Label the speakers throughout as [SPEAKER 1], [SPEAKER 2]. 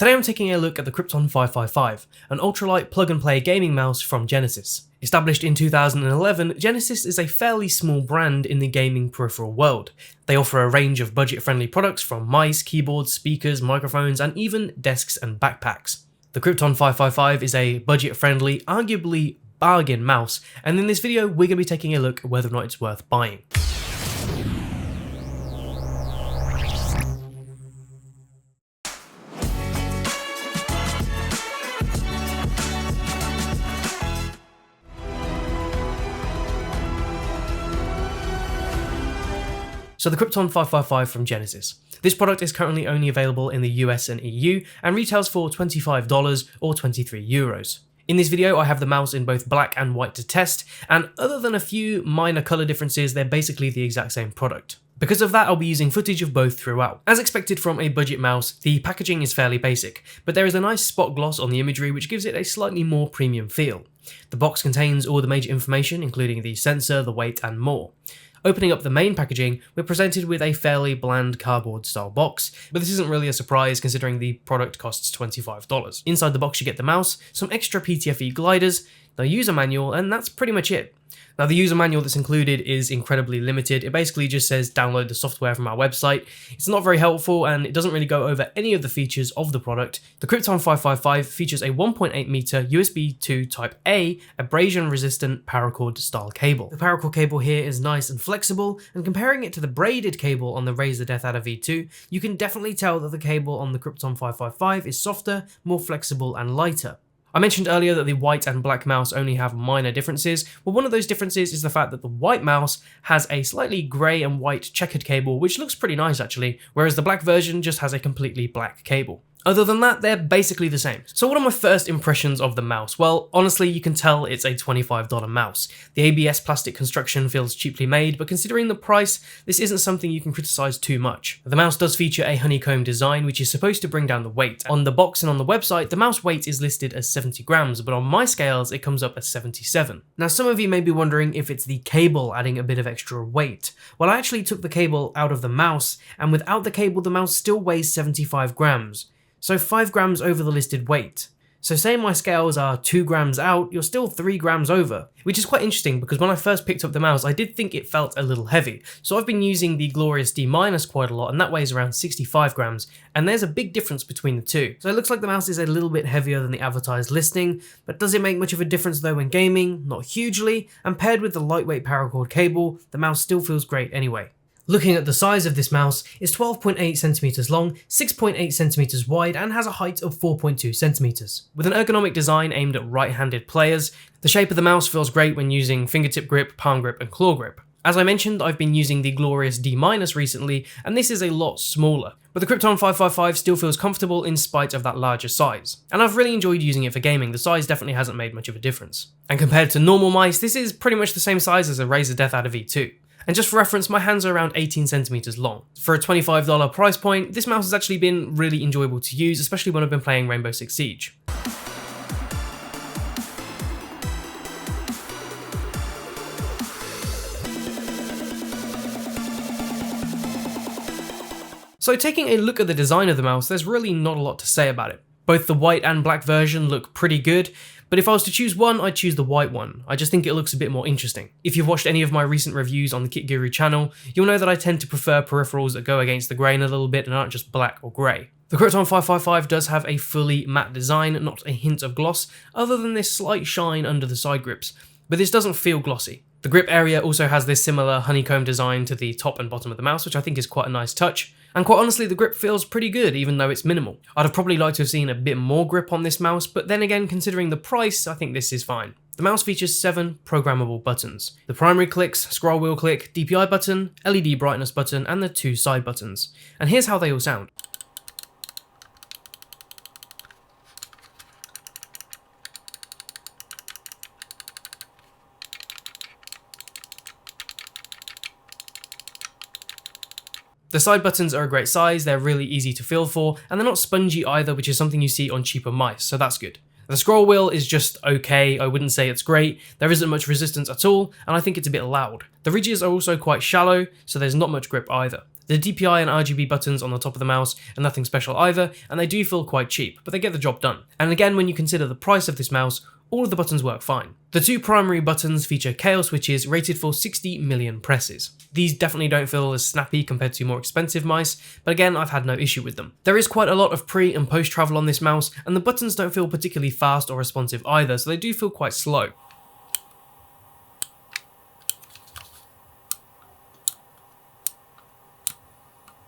[SPEAKER 1] Today I'm taking a look at the Krypton 555, an ultralight plug-and-play gaming mouse from Genesis. Established in 2011, Genesis is a fairly small brand in the gaming peripheral world. They offer a range of budget-friendly products from mice, keyboards, speakers, microphones, and even desks and backpacks. The Krypton 555 is a budget-friendly, arguably bargain mouse, and in this video we're going to be taking a look at whether or not it's worth buying. So the Krypton 555 from Genesis. This product is currently only available in the US and EU and retails for $25 or 23 euros. In this video I have the mouse in both black and white to test, and other than a few minor colour differences, they're basically the exact same product. Because of that, I'll be using footage of both throughout. As expected from a budget mouse, the packaging is fairly basic, but there is a nice spot gloss on the imagery which gives it a slightly more premium feel. The box contains all the major information, including the sensor, the weight, and more. Opening up the main packaging, we're presented with a fairly bland cardboard style box, but this isn't really a surprise considering the product costs $25. Inside the box you get the mouse, some extra PTFE gliders, the user manual, and that's pretty much it. Now the user manual that's included is incredibly limited. It basically just says download the software from our website. It's not very helpful and it doesn't really go over any of the features of the product. The Krypton 555 features a 1.8 meter USB 2 Type A abrasion resistant paracord style cable. The paracord cable here is nice and flexible, and comparing it to the braided cable on the Raise the Death Adder V2, you can definitely tell that the cable on the Krypton 555 is softer, more flexible and lighter. I mentioned earlier that the white and black mouse only have minor differences. Well, one of those differences is the fact that the white mouse has a slightly grey and white checkered cable, which looks pretty nice actually, whereas the black version just has a completely black cable. Other than that, they're basically the same. So what are my first impressions of the mouse? Well, honestly, you can tell it's a $25 mouse. The ABS plastic construction feels cheaply made, but considering the price, this isn't something you can criticize too much. The mouse does feature a honeycomb design, which is supposed to bring down the weight. On the box and on the website, the mouse weight is listed as 70 grams, but on my scales, it comes up as 77. Now, some of you may be wondering if it's the cable adding a bit of extra weight. Well, I actually took the cable out of the mouse, and without the cable, the mouse still weighs 75 grams. So 5 grams over the listed weight. So say my scales are 2 grams out, you're still 3 grams over, which is quite interesting because when I first picked up the mouse, I did think it felt a little heavy. So I've been using the glorious D- quite a lot, and that weighs around 65 grams, and there's a big difference between the two. So it looks like the mouse is a little bit heavier than the advertised listing, but does it make much of a difference though when gaming? Not hugely, and paired with the lightweight paracord cable, the mouse still feels great anyway. Looking at the size of this mouse, it's 12.8 centimeters long, 6.8 centimeters wide, and has a height of 4.2 centimeters. With an ergonomic design aimed at right-handed players, the shape of the mouse feels great when using fingertip grip, palm grip, and claw grip. As I mentioned, I've been using the glorious D- recently, and this is a lot smaller. But the Krypton 555 still feels comfortable in spite of that larger size. And I've really enjoyed using it for gaming, the size definitely hasn't made much of a difference. And compared to normal mice, this is pretty much the same size as a Raise the Death Adder V2. And just for reference, my hands are around 18 centimeters long. For a $25 price point, this mouse has actually been really enjoyable to use, especially when I've been playing Rainbow Six Siege. So taking a look at the design of the mouse, there's really not a lot to say about it. Both the white and black version look pretty good, but if I was to choose one, I'd choose the white one. I just think it looks a bit more interesting. If you've watched any of my recent reviews on the Kit Guru channel, you'll know that I tend to prefer peripherals that go against the grain a little bit and aren't just black or grey. The Krypton 555 does have a fully matte design, not a hint of gloss, other than this slight shine under the side grips, but this doesn't feel glossy. The grip area also has this similar honeycomb design to the top and bottom of the mouse, which I think is quite a nice touch. And quite honestly, the grip feels pretty good, even though it's minimal. I'd have probably liked to have seen a bit more grip on this mouse, but then again, considering the price, I think this is fine. The mouse features 7 programmable buttons. The primary clicks, scroll wheel click, DPI button, LED brightness button, and the 2 side buttons. And here's how they all sound. The side buttons are a great size, they're really easy to feel for, and they're not spongy either, which is something you see on cheaper mice, so that's good. The scroll wheel is just okay, I wouldn't say it's great, there isn't much resistance at all, and I think it's a bit loud. The ridges are also quite shallow, so there's not much grip either. The DPI and RGB buttons on the top of the mouse are nothing special either, and they do feel quite cheap, but they get the job done. And again, when you consider the price of this mouse, all of the buttons work fine. The two primary buttons feature KL switches rated for 60 million presses. These definitely don't feel as snappy compared to more expensive mice, but again, I've had no issue with them. There is quite a lot of pre and post travel on this mouse, and the buttons don't feel particularly fast or responsive either, so they do feel quite slow.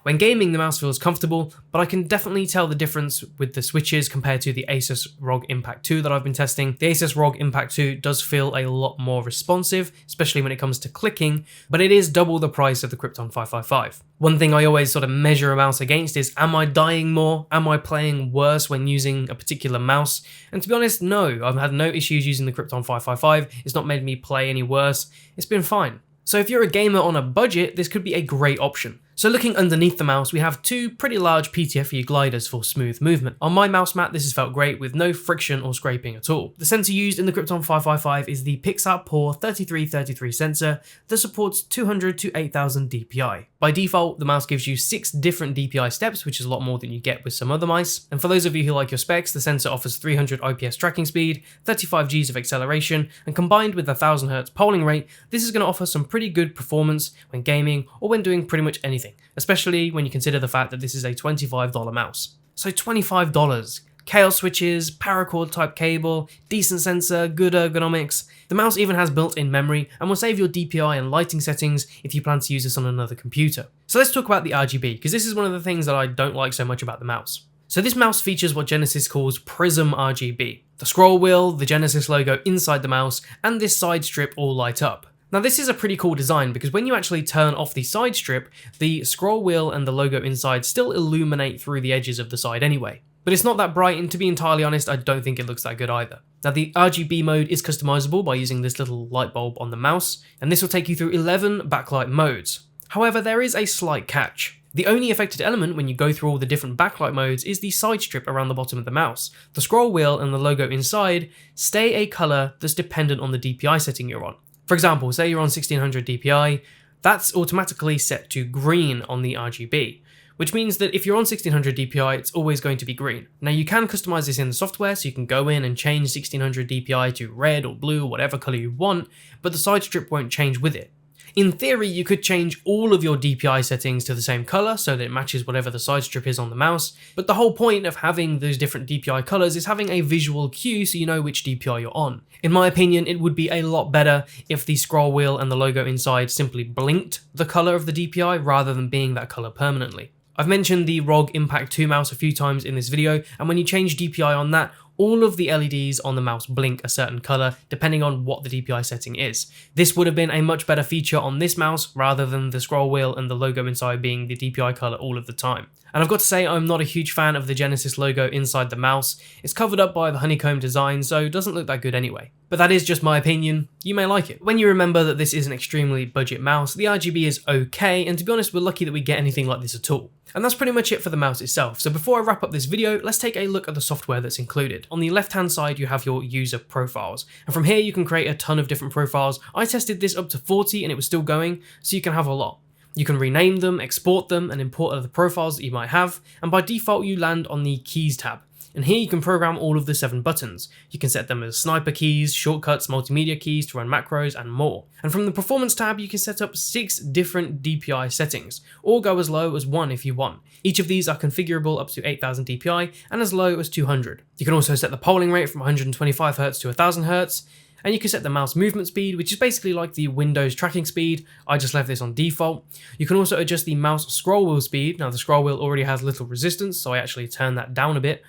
[SPEAKER 1] When gaming, the mouse feels comfortable, but I can definitely tell the difference with the switches compared to the Asus ROG Impact 2 that I've been testing. The Asus ROG Impact 2 does feel a lot more responsive, especially when it comes to clicking, but it is double the price of the Krypton 555. One thing I always sort of measure a mouse against is, am I dying more? Am I playing worse when using a particular mouse? And to be honest, no, I've had no issues using the Krypton 555. It's not made me play any worse. It's been fine. So if you're a gamer on a budget, this could be a great option. So looking underneath the mouse, we have two pretty large PTFE gliders for smooth movement. On my mouse mat, this has felt great with no friction or scraping at all. The sensor used in the Krypton 555 is the PixArt 3333 sensor that supports 200 to 8000 DPI. By default, the mouse gives you 6 different DPI steps, which is a lot more than you get with some other mice. And for those of you who like your specs, the sensor offers 300 IPS tracking speed, 35 Gs of acceleration, and combined with a 1000 Hz polling rate, this is going to offer some pretty good performance when gaming or when doing pretty much anything, especially when you consider the fact that this is a $25 mouse. So $25, KL switches, paracord type cable, decent sensor, good ergonomics. The mouse even has built-in memory and will save your DPI and lighting settings if you plan to use this on another computer. So let's talk about the RGB, because this is one of the things that I don't like so much about the mouse. So this mouse features what Genesis calls Prism RGB. The scroll wheel, the Genesis logo inside the mouse, and this side strip all light up. Now this is a pretty cool design because when you actually turn off the side strip, the scroll wheel and the logo inside still illuminate through the edges of the side anyway. But it's not that bright, and to be entirely honest, I don't think it looks that good either. Now the RGB mode is customizable by using this little light bulb on the mouse, and this will take you through 11 backlight modes. However, there is a slight catch. The only affected element when you go through all the different backlight modes is the side strip around the bottom of the mouse. The scroll wheel and the logo inside stay a colour that's dependent on the DPI setting you're on. For example, say you're on 1600 DPI, that's automatically set to green on the RGB, which means that if you're on 1600 DPI, it's always going to be green. Now you can customize this in the software, so you can go in and change 1600 DPI to red or blue, whatever color you want, but the side strip won't change with it. In theory, you could change all of your DPI settings to the same color so that it matches whatever the side strip is on the mouse, but the whole point of having those different DPI colors is having a visual cue so you know which DPI you're on. In my opinion, it would be a lot better if the scroll wheel and the logo inside simply blinked the color of the DPI rather than being that color permanently. I've mentioned the ROG Impact 2 mouse a few times in this video, and when you change DPI on that, all of the LEDs on the mouse blink a certain color depending on what the DPI setting is. This would have been a much better feature on this mouse rather than the scroll wheel and the logo inside being the DPI color all of the time. And I've got to say, I'm not a huge fan of the Genesis logo inside the mouse. It's covered up by the honeycomb design, so it doesn't look that good anyway. But that is just my opinion. You may like it. When you remember that this is an extremely budget mouse, the RGB is okay, and to be honest, we're lucky that we get anything like this at all. And that's pretty much it for the mouse itself. So before I wrap up this video, let's take a look at the software that's included. On the left hand side, you have your user profiles. And from here, you can create a ton of different profiles. I tested this up to 40 and it was still going, so you can have a lot. You can rename them, export them, and import other profiles that you might have. And by default, you land on the Keys tab. And here you can program all of the 7 buttons. You can set them as sniper keys, shortcuts, multimedia keys to run macros, and more. And from the Performance tab, you can set up 6 different DPI settings, or go as low as 1 if you want. Each of these are configurable up to 8000 DPI and as low as 200. You can also set the polling rate from 125 Hz to 1000 Hz, and you can set the mouse movement speed, which is basically like the Windows tracking speed. I just left this on default. You can also adjust the mouse scroll wheel speed. Now the scroll wheel already has little resistance, so I actually turned that down a bit.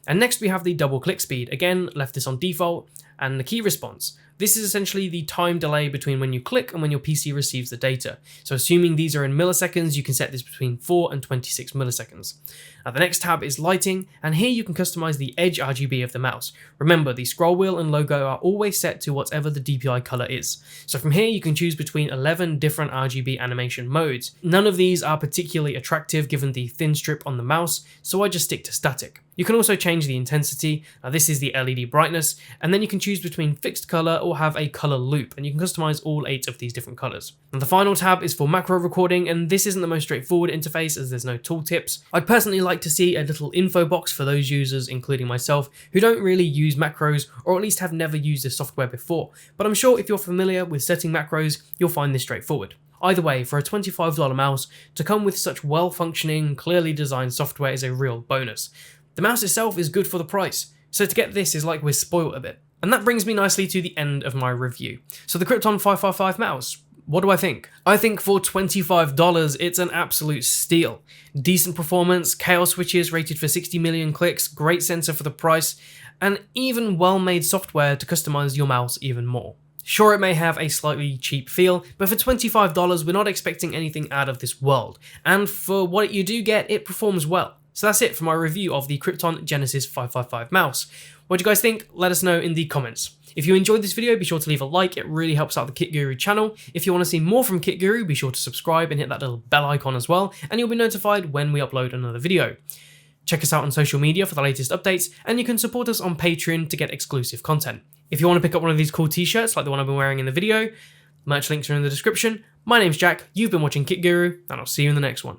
[SPEAKER 1] And next we have the double click speed. Again, left this on default, and the key response. This is essentially the time delay between when you click and when your PC receives the data. So assuming these are in milliseconds, you can set this between 4 and 26 milliseconds. Now the next tab is lighting, and here you can customize the edge RGB of the mouse. Remember, the scroll wheel and logo are always set to whatever the DPI color is. So from here you can choose between 11 different RGB animation modes. None of these are particularly attractive given the thin strip on the mouse, so I just stick to static. You can also change the intensity. Now this is the LED brightness, and then you can choose choose between fixed color or have a color loop, and you can customize all 8 of these different colors. And the final tab is for macro recording, and this isn't the most straightforward interface as there's no tooltips. I'd personally like to see a little info box for those users, including myself, who don't really use macros or at least have never used this software before, but I'm sure if you're familiar with setting macros, you'll find this straightforward. Either way, for a $25 mouse, to come with such well-functioning, clearly designed software is a real bonus. The mouse itself is good for the price, so to get this is like we're spoiled a bit. And that brings me nicely to the end of my review. So the Krypton 555 mouse, what do I think? I think for $25, it's an absolute steal. Decent performance, chaos switches rated for 60 million clicks, great sensor for the price, and even well-made software to customize your mouse even more. Sure, it may have a slightly cheap feel, but for $25, we're not expecting anything out of this world. And for what you do get, it performs well. So that's it for my review of the Krypton Genesis 555 mouse. What do you guys think? Let us know in the comments. If you enjoyed this video, be sure to leave a like, it really helps out the Kit Guru channel. If you want to see more from Kit Guru, be sure to subscribe and hit that little bell icon as well, and you'll be notified when we upload another video. Check us out on social media for the latest updates, and you can support us on Patreon to get exclusive content. If you want to pick up one of these cool t-shirts like the one I've been wearing in the video, merch links are in the description. My name's Jack, you've been watching Kit Guru, and I'll see you in the next one.